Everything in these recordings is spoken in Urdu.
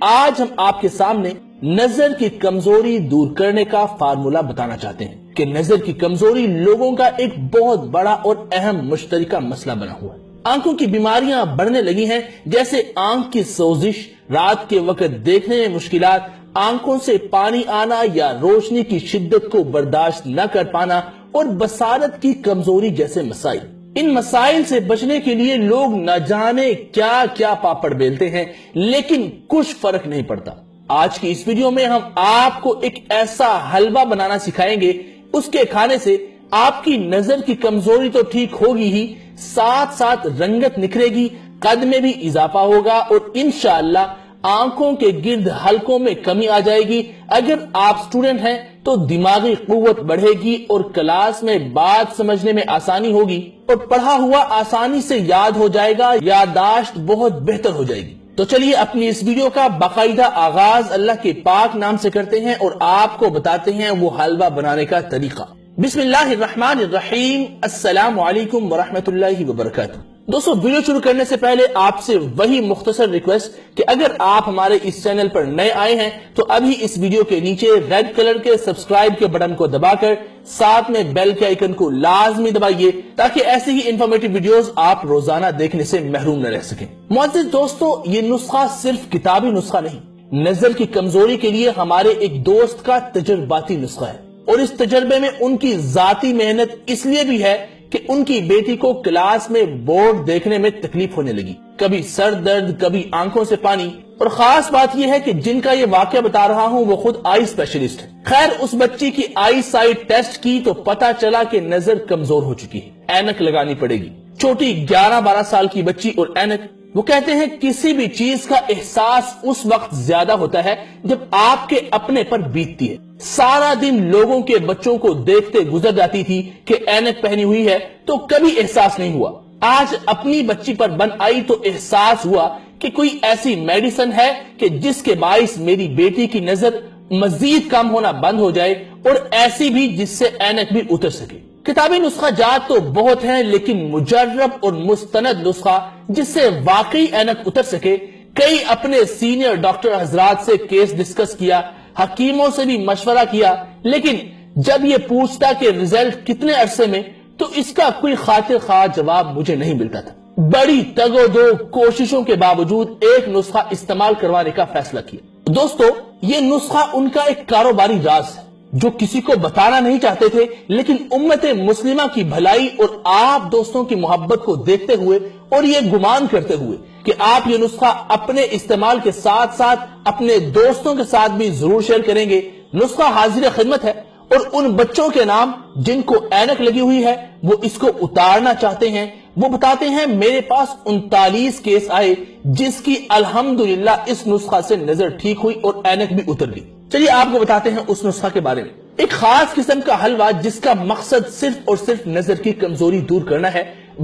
آج ہم آپ کے سامنے نظر کی کمزوری دور کرنے کا فارمولا بتانا چاہتے ہیں کہ نظر کی کمزوری لوگوں کا ایک بہت بڑا اور اہم مشترکہ مسئلہ بنا ہوا ہے۔ آنکھوں کی بیماریاں بڑھنے لگی ہیں، جیسے آنکھ کی سوزش، رات کے وقت دیکھنے میں مشکلات، آنکھوں سے پانی آنا یا روشنی کی شدت کو برداشت نہ کر پانا اور بصارت کی کمزوری جیسے مسائل۔ ان مسائل سے بچنے کے لیے لوگ نہ جانے کیا کیا پاپڑ بیلتے ہیں، لیکن کچھ فرق نہیں پڑتا۔ آج کی اس ویڈیو میں ہم آپ کو ایک ایسا حلوہ بنانا سکھائیں گے، اس کے کھانے سے آپ کی نظر کی کمزوری تو ٹھیک ہوگی ہی، ساتھ ساتھ رنگت نکھرے گی، قد میں بھی اضافہ ہوگا اور انشاءاللہ آنکھوں کے گرد حلقوں میں کمی آ جائے گی۔ اگر آپ سٹوڈنٹ ہیں تو دماغی قوت بڑھے گی اور کلاس میں بات سمجھنے میں آسانی ہوگی اور پڑھا ہوا آسانی سے یاد ہو جائے گا، یادداشت بہت بہتر ہو جائے گی۔ تو چلیے اپنی اس ویڈیو کا باقاعدہ آغاز اللہ کے پاک نام سے کرتے ہیں اور آپ کو بتاتے ہیں وہ حلوہ بنانے کا طریقہ۔ بسم اللہ الرحمن الرحیم، السلام علیکم ورحمۃ اللہ وبرکاتہ۔ دوستو، ویڈیو شروع کرنے سے پہلے آپ سے وہی مختصر ریکویسٹ کہ اگر آپ ہمارے اس چینل پر نئے آئے ہیں تو ابھی اس ویڈیو کے نیچے ریڈ کلر کے سبسکرائب کے بٹن کو دبا کر ساتھ میں بیل کے آئیکن کو لازمی دبائیے تاکہ ایسی ہی انفارمیٹیو ویڈیوز آپ روزانہ دیکھنے سے محروم نہ رہ سکیں۔ معزز دوستو، یہ نسخہ صرف کتابی نسخہ نہیں، نظر کی کمزوری کے لیے ہمارے ایک دوست کا تجرباتی نسخہ ہے، اور اس تجربے میں ان کی ذاتی محنت اس لیے بھی ہے کہ ان کی بیٹی کو کلاس میں بورڈ دیکھنے میں تکلیف ہونے لگی، کبھی سر درد، کبھی آنکھوں سے پانی، اور خاص بات یہ ہے کہ جن کا یہ واقعہ بتا رہا ہوں وہ خود آئی اسپیشلسٹ ہے۔ خیر، اس بچی کی آئی سائٹ ٹیسٹ کی تو پتا چلا کہ نظر کمزور ہو چکی ہے، اینک لگانی پڑے گی۔ چھوٹی 11-12 سال کی بچی اور اینک، وہ کہتے ہیں کسی بھی چیز کا احساس اس وقت زیادہ ہوتا ہے جب آپ کے اپنے پر بیتتی ہے۔ سارا دن لوگوں کے بچوں کو دیکھتے گزر جاتی تھی کہ اینک پہنی ہوئی ہے تو کبھی احساس نہیں ہوا۔ آج اپنی بچی پر بن آئی تو احساس ہوا کہ کوئی ایسی میڈیسن ہے کہ جس کے باعث میری بیٹی کی نظر مزید کم ہونا بند ہو جائے، اور ایسی بھی جس سے اینک بھی اتر سکے۔ کتابی نسخہ جات تو بہت ہیں، لیکن مجرب اور مستند نسخہ جس سے واقعی اینک اتر سکے، کئی اپنے سینئر ڈاکٹر حضرات سے کیس ڈسکس کیا، حکیموں سے بھی مشورہ کیا، لیکن جب یہ پوچھتا کہ ریزلٹ کتنے عرصے میں، تو اس کا کوئی خاطر خواہ جواب مجھے نہیں ملتا تھا۔ بڑی تگ و دو کوششوں کے باوجود ایک نسخہ استعمال کروانے کا فیصلہ کیا۔ دوستو، یہ نسخہ ان کا ایک کاروباری راز ہے جو کسی کو بتانا نہیں چاہتے تھے، لیکن امت مسلمہ کی بھلائی اور آپ دوستوں کی محبت کو دیکھتے ہوئے اور یہ گمان کرتے ہوئے کہ آپ یہ نسخہ اپنے استعمال کے ساتھ ساتھ اپنے دوستوں کے ساتھ بھی ضرور شیئر کریں گے، نسخہ حاضر خدمت ہے، اور ان بچوں کے نام جن کو اینک لگی ہوئی ہے وہ اس کو اتارنا چاہتے ہیں، وہ بتاتے ہیں میرے پاس 39 کیس آئے جس کی الحمدللہ اس نسخہ سے نظر ٹھیک ہوئی اور اینک بھی اتر گئی۔ چلیے آپ کو بتاتے ہیں اس نسخہ کے بارے میں۔ ایک خاص قسم کا حلوہ جس کا مقصد صرف اور صرف نظر کی کمزوری دور کرنا ہے،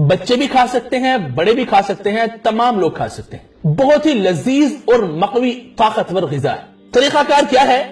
بچے بھی کھا سکتے ہیں، بڑے بھی کھا سکتے ہیں، تمام لوگ کھا سکتے ہیں۔ بہت ہی لذیذ اور مقوی طاقتور غذا ہے۔ طریقہ کار کیا ہے؟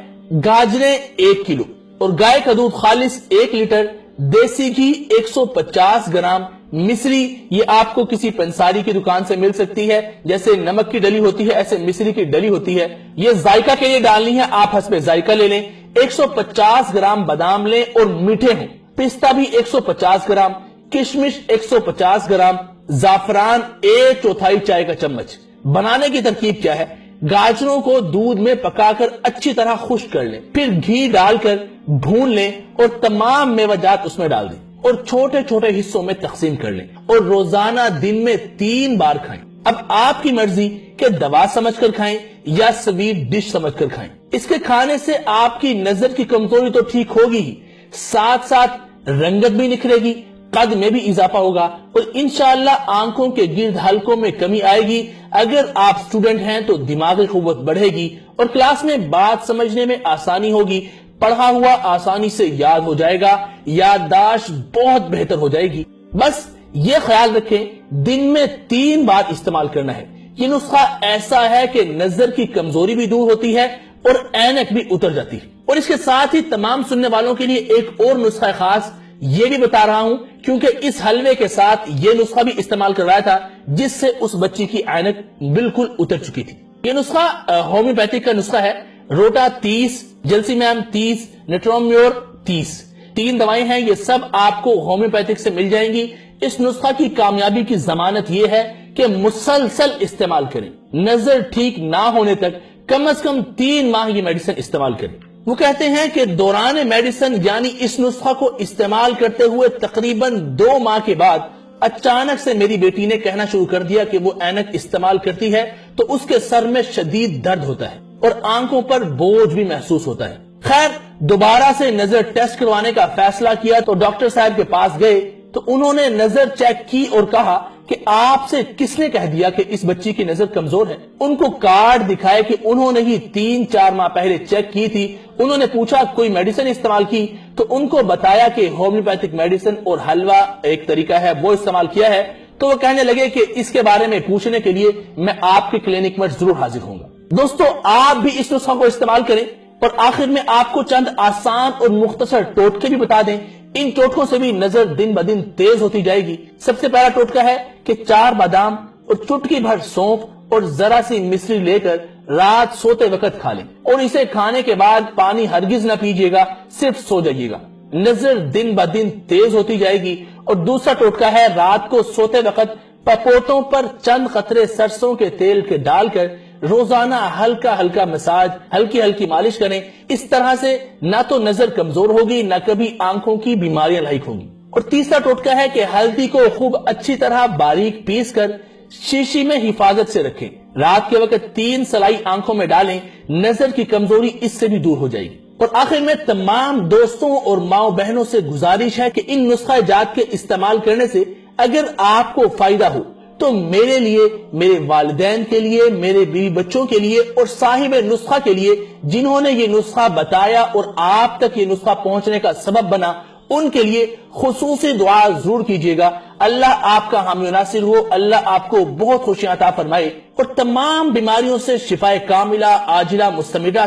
گاجریں 1 کلو اور گائے کا دودھ خالص 1 لیٹر، دیسی گھی 150 گرام، مصری یہ آپ کو کسی پنساری کی دکان سے مل سکتی ہے، جیسے نمک کی ڈلی ہوتی ہے ایسے مصری کی ڈلی ہوتی ہے، یہ ذائقہ کے لیے ڈالنی ہے، آپ حسب ذائقہ لے لیں۔ 150 گرام بادام لیں اور میٹھے ہوں، پستہ بھی 150 گرام، کشمش 150 گرام، زعفران 1/4 چائے کا چمچ۔ بنانے کی ترکیب کیا ہے؟ گاجروں کو دودھ میں پکا کر اچھی طرح خشک کر لیں، پھر گھی ڈال کر بھون لیں اور تمام میوہ جات اس میں ڈال دیں اور چھوٹے چھوٹے حصوں میں تقسیم کر لیں اور روزانہ دن میں 3 بار کھائیں۔ اب آپ کی مرضی کہ دوا سمجھ کر کھائیں یا سویٹ ڈش سمجھ کر کھائیں۔ اس کے کھانے سے آپ کی نظر کی کمزوری تو ٹھیک ہوگی ہی، ساتھ ساتھ رنگت بھی نکھرے گی، قد میں بھی اضافہ ہوگا اور انشاءاللہ آنکھوں کے گرد حلقوں میں کمی آئے گی۔ اگر آپ سٹوڈنٹ ہیں تو دماغی قوت بڑھے گی اور کلاس میں بات سمجھنے میں آسانی ہوگی، پڑھا ہوا آسانی سے یاد ہو جائے گا، یادداشت بہت بہتر ہو جائے گی۔ بس یہ خیال رکھیں دن میں 3 بار استعمال کرنا ہے۔ یہ نسخہ ایسا ہے کہ نظر کی کمزوری بھی دور ہوتی ہے اور اینک بھی اتر جاتی ہے۔ اور اس کے ساتھ ہی تمام سننے والوں کے لیے ایک اور نسخہ خاص یہ بھی بتا رہا ہوں کیونکہ اس حلوے کے ساتھ یہ نسخہ بھی استعمال کروایا تھا جس سے اس بچی کی عینک بالکل اتر چکی تھی۔ یہ نسخہ ہومیوپیتھک کا نسخہ ہے. روٹا 30، جلسیمیم 30، نیٹرومیور 30. 3 دوائیں ہیں، یہ سب آپ کو ہومیوپیتھک سے مل جائیں گی. اس نسخہ کی کامیابی کی ضمانت یہ ہے کہ مسلسل استعمال کریں. نظر ٹھیک نہ ہونے تک کم از کم 3 ماہ یہ میڈیسن استعمال کریں. وہ کہتے ہیں کہ دوران میڈیسن یعنی اس نسخہ کو استعمال کرتے ہوئے تقریباً 2 ماہ کے بعد اچانک سے میری بیٹی نے کہنا شروع کر دیا کہ وہ اینک استعمال کرتی ہے تو اس کے سر میں شدید درد ہوتا ہے اور آنکھوں پر بوجھ بھی محسوس ہوتا ہے. خیر دوبارہ سے نظر ٹیسٹ کروانے کا فیصلہ کیا تو ڈاکٹر صاحب کے پاس گئے تو انہوں نے نظر چیک کی اور کہا کہ آپ سے کس نے کہہ دیا کہ اس بچی کی نظر کمزور ہے. ان کو کارڈ دکھائے کہ انہوں نے ہی 3-4 ماہ پہلے چیک کی تھی. انہوں نے پوچھا کوئی میڈیسن استعمال کی تو ان کو بتایا کہ ہومیوپیتھک میڈیسن اور حلوہ ایک طریقہ ہے وہ استعمال کیا ہے. تو وہ کہنے لگے کہ اس کے بارے میں پوچھنے کے لیے میں آپ کے کلینک میں ضرور حاضر ہوں گا. دوستو آپ بھی اس نسخہ کو استعمال کریں اور آخر میں آپ کو چند آسان اور مختصر ٹوٹکے بھی بتا دیں. ان ٹوٹکوں سے بھی نظر دن بدن تیز ہوتی جائے گی. سب سے پہلا ٹوٹکا ہے کہ 4 بادام اور چٹکی بھر سونف اور ذرا سی مصری لے کر رات سوتے وقت کھا لیں اور اسے کھانے کے بعد پانی ہرگز نہ پیجیے گا، صرف سو جائیے گا. نظر دن بدن تیز ہوتی جائے گی. اور دوسرا ٹوٹکا ہے رات کو سوتے وقت پپوتوں پر چند قطرے سرسوں کے تیل کے ڈال کر روزانہ ہلکا ہلکا مساج، ہلکی ہلکی مالش کریں. اس طرح سے نہ تو نظر کمزور ہوگی نہ کبھی آنکھوں کی بیماریاں لاحق ہوگی. اور تیسرا ٹوٹکا ہے کہ ہلدی کو خوب اچھی طرح باریک پیس کر شیشی میں حفاظت سے رکھیں. رات کے وقت 3 سلائی آنکھوں میں ڈالیں، نظر کی کمزوری اس سے بھی دور ہو جائے گی. اور آخر میں تمام دوستوں اور ماؤں بہنوں سے گزارش ہے کہ ان نسخہ جات کے استعمال کرنے سے اگر آپ کو فائدہ ہو تو میرے لیے، میرے والدین کے لیے، میرے بیوی بچوں کے لیے اور صاحب نسخہ کے لیے جنہوں نے یہ نسخہ بتایا اور آپ تک یہ نسخہ پہنچنے کا سبب بنا، ان کے لیے خصوصی دعا ضرور کیجیے گا. اللہ آپ کا حامی و ناصر ہو. اللہ آپ کو بہت خوشیاں عطا فرمائے اور تمام بیماریوں سے شفائے کاملہ عاجلہ مستمرہ